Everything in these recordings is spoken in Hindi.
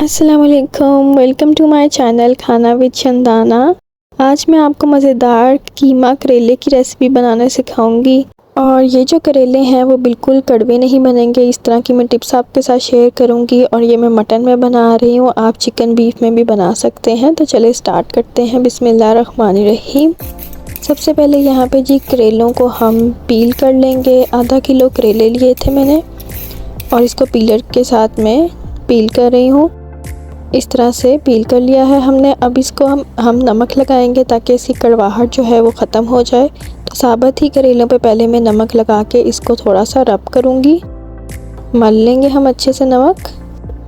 अस्सलामुअलैकुम, वेलकम टू माय चैनल खाना विद चंदाना। आज मैं आपको मज़ेदार कीमा करेले की रेसिपी बनाना सिखाऊंगी। और ये जो करेले हैं वो बिल्कुल कड़वे नहीं बनेंगे। इस तरह की मैं टिप्स आपके साथ शेयर करूंगी। और ये मैं मटन में बना रही हूँ, आप चिकन बीफ में भी बना सकते हैं। तो चले स्टार्ट करते हैं। बिस्मिल्लाहिर्रहमानिर्रहीम। सबसे पहले यहाँ पे जी करेलों को हम पील कर लेंगे। आधा किलो करेले लिए थे मैंने और इसको पीलर के साथ में पील कर रही हूँ। इस तरह से पील कर लिया है हमने। अब इसको हम नमक लगाएंगे ताकि इसकी कड़वाहट जो है वो ख़त्म हो जाए। तो साबुत ही करेलों पे पहले मैं नमक लगा के इसको थोड़ा सा रब करूँगी, मल लेंगे हम अच्छे से नमक।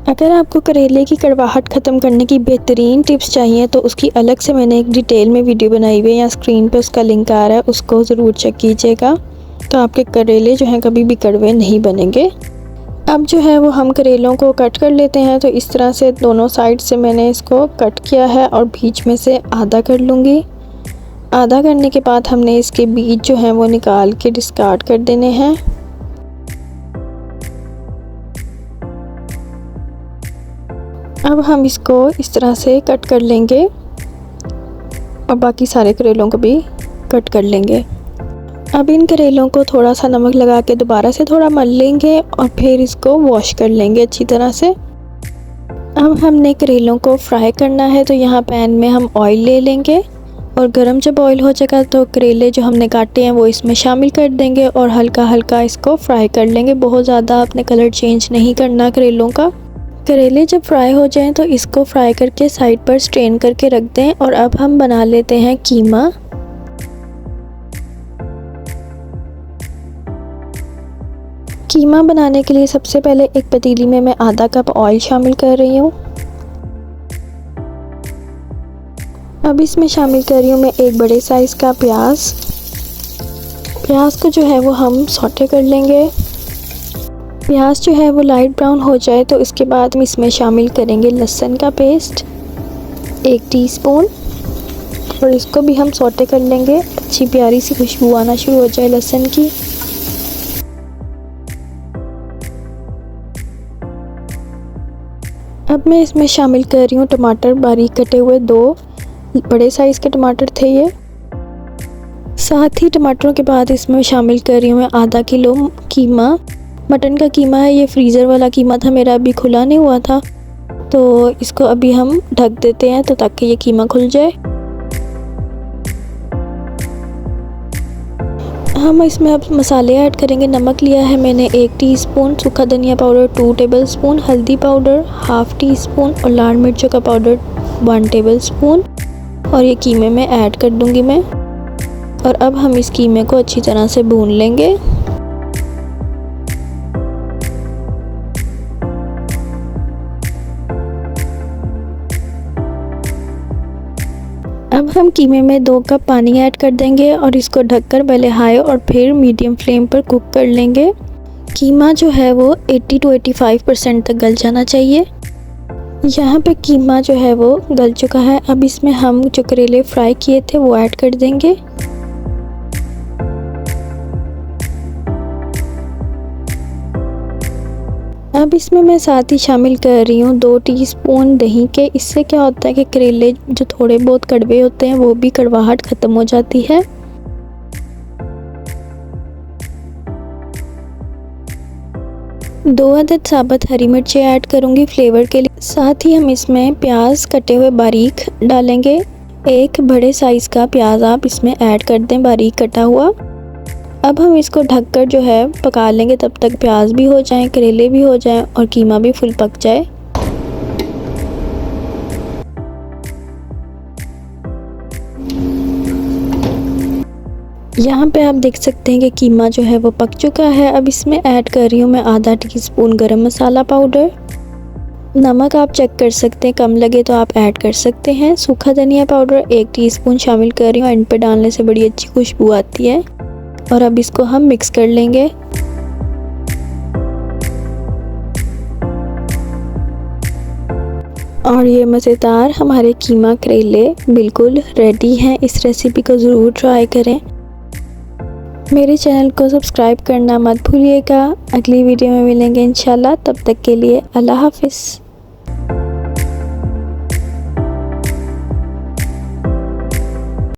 अगर आपको करेले की कड़वाहट ख़त्म करने की बेहतरीन टिप्स चाहिए तो उसकी अलग से मैंने एक डिटेल में वीडियो बनाई हुई है, या स्क्रीन पे उसका लिंक आ रहा है, उसको ज़रूर चेक कीजिएगा। तो आपके करेले जो हैं कभी भी कड़वे नहीं बनेंगे। अब जो है वो हम करेलों को कट कर लेते हैं। तो इस तरह से दोनों साइड से मैंने इसको कट किया है और बीच में से आधा कर लूँगी। आधा करने के बाद हमने इसके बीज जो हैं वो निकाल के डिस्कार्ड कर देने हैं। अब हम इसको इस तरह से कट कर लेंगे और बाकी सारे करेलों को भी कट कर लेंगे। अब इन करेलों को थोड़ा सा नमक लगा के दोबारा से थोड़ा मल लेंगे और फिर इसको वॉश कर लेंगे अच्छी तरह से। अब हमने करेलों को फ्राई करना है। तो यहाँ पैन में हम ऑयल ले लेंगे और गरम जब ऑयल हो जाएगा तो करेले जो हमने काटे हैं वो इसमें शामिल कर देंगे और हल्का हल्का इसको फ्राई कर लेंगे। बहुत ज़्यादा आपने कलर चेंज नहीं करना करेलों का। करेले जब फ्राई हो जाएं तो इसको फ्राई करके साइड पर स्ट्रेन करके रख दें। और अब हम बना लेते हैं कीमा। कीमा बनाने के लिए सबसे पहले एक पतीली में मैं आधा कप ऑयल शामिल कर रही हूँ। अब इसमें शामिल कर रही हूँ मैं एक बड़े साइज़ का प्याज। प्याज को जो है वो हम सौटे कर लेंगे। प्याज जो है वो लाइट ब्राउन हो जाए तो इसके बाद हम इसमें शामिल करेंगे लहसुन का पेस्ट 1 टीस्पून और इसको भी हम सौटे कर लेंगे। अच्छी प्यारी सी खुशबू आना शुरू हो जाए लहसुन की। अब मैं इसमें शामिल कर रही हूँ टमाटर, बारीक कटे हुए 2 बड़े साइज़ के टमाटर थे ये। साथ ही टमाटरों के बाद इसमें शामिल कर रही हूँ मैं आधा किलो कीमा। मटन का कीमा है ये, फ्रीज़र वाला कीमा था मेरा, अभी खुला नहीं हुआ था। तो इसको अभी हम ढक देते हैं तो ताकि ये कीमा खुल जाए। हम इसमें अब मसाले ऐड करेंगे। नमक लिया है मैंने 1 टीस्पून, सूखा धनिया पाउडर 2 टेबलस्पून, हल्दी पाउडर 1/2 टीस्पून और लाल मिर्चों का पाउडर 1 टेबलस्पून। और ये कीमे में ऐड कर दूंगी मैं। और अब हम इस कीमे को अच्छी तरह से भून लेंगे। अब हम कीमे में 2 कप पानी ऐड कर देंगे और इसको ढककर पहले हाई और फिर मीडियम फ्लेम पर कुक कर लेंगे। कीमा जो है वो 80 to 85% तक गल जाना चाहिए। यहाँ पे कीमा जो है वो गल चुका है। अब इसमें हम जो करेले फ्राई किए थे वो ऐड कर देंगे। अब इसमें मैं साथ ही शामिल कर रही हूँ 2 टीस्पून दही के। इससे क्या होता है कि करेले जो थोड़े बहुत कड़वे होते हैं वो भी कड़वाहट ख़त्म हो जाती है। दो अदद साबुत हरी मिर्चें ऐड करूँगी फ्लेवर के लिए। साथ ही हम इसमें प्याज कटे हुए बारीक डालेंगे। 1 बड़े साइज़ का प्याज आप इसमें ऐड कर दें, बारीक कटा हुआ। अब हम इसको ढककर जो है पका लेंगे, तब तक प्याज भी हो जाए, करेले भी हो जाए और कीमा भी फुल पक जाए। यहाँ पे आप देख सकते हैं कि कीमा जो है वो पक चुका है। अब इसमें ऐड कर रही हूँ मैं आधा टीस्पून गरम मसाला पाउडर। नमक आप चेक कर सकते हैं, कम लगे तो आप ऐड कर सकते हैं। सूखा धनिया पाउडर 1 टीस्पून शामिल कर रही हूँ, एंड पे डालने से बड़ी अच्छी खुशबू आती है। और अब इसको हम मिक्स कर लेंगे। और ये मज़ेदार हमारे कीमा करेले बिल्कुल रेडी हैं। इस रेसिपी को ज़रूर ट्राई करें। मेरे चैनल को सब्सक्राइब करना मत भूलिएगा। अगली वीडियो में मिलेंगे इंशाल्लाह। तब तक के लिए अल्लाह हाफ़िज़।